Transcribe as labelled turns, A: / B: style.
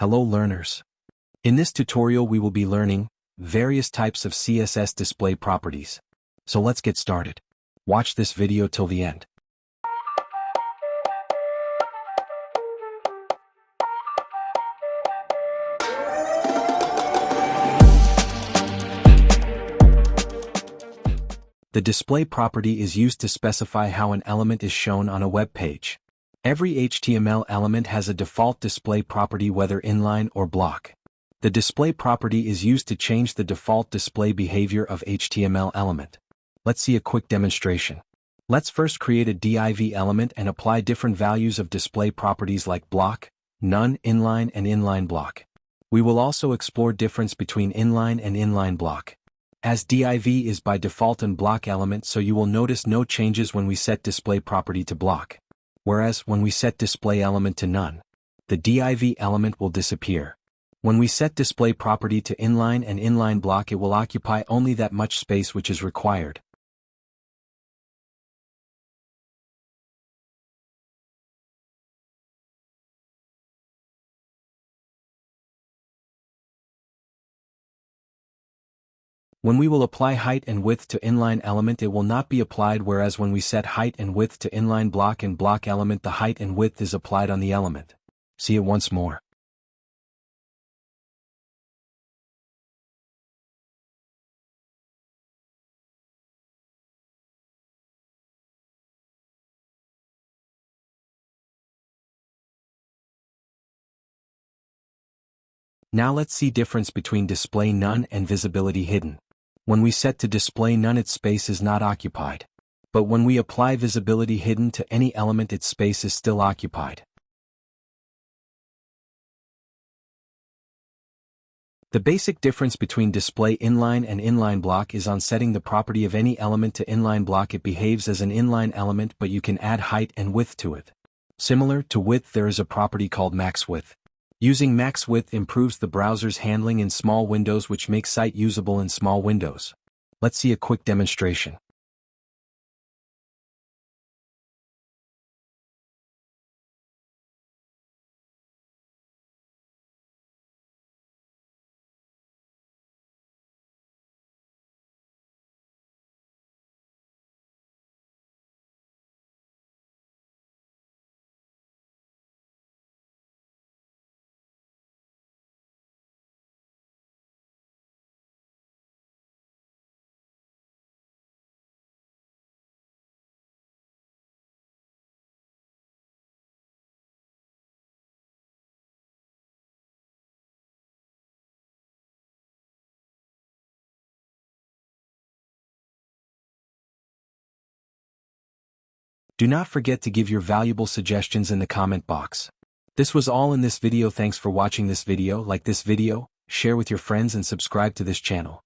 A: Hello learners. In this tutorial we will be learning various types of CSS display properties. So let's get started. Watch this video till the end. The display property is used to specify how an element is shown on a web page. Every HTML element has a default display property, whether inline or block. The display property is used to change the default display behavior of HTML element. Let's see a quick demonstration. Let's first create a div element and apply different values of display properties like block, none, inline, and inline-block. We will also explore difference between inline and inline-block. As div is by default an block element, so you will notice no changes when we set display property to block. Whereas when we set display element to none, the div element will disappear. When we set display property to inline and inline block, it will occupy only that much space which is required. When we will apply height and width to inline element, it will not be applied, whereas when we set height and width to inline block and block element, the height and width is applied on the element. See it once more. Now let's see difference between display none and visibility hidden. When we set to display none, its space is not occupied. But when we apply visibility hidden to any element, its space is still occupied. The basic difference between display inline and inline block is on setting the property of any element to inline block. It behaves as an inline element, but you can add height and width to it. Similar to width, there is a property called max width. Using max width improves the browser's handling in small windows, which makes site usable in small windows. Let's see a quick demonstration. Do not forget to give your valuable suggestions in the comment box. This was all in this video. Thanks for watching this video. Like this video, share with your friends and subscribe to this channel.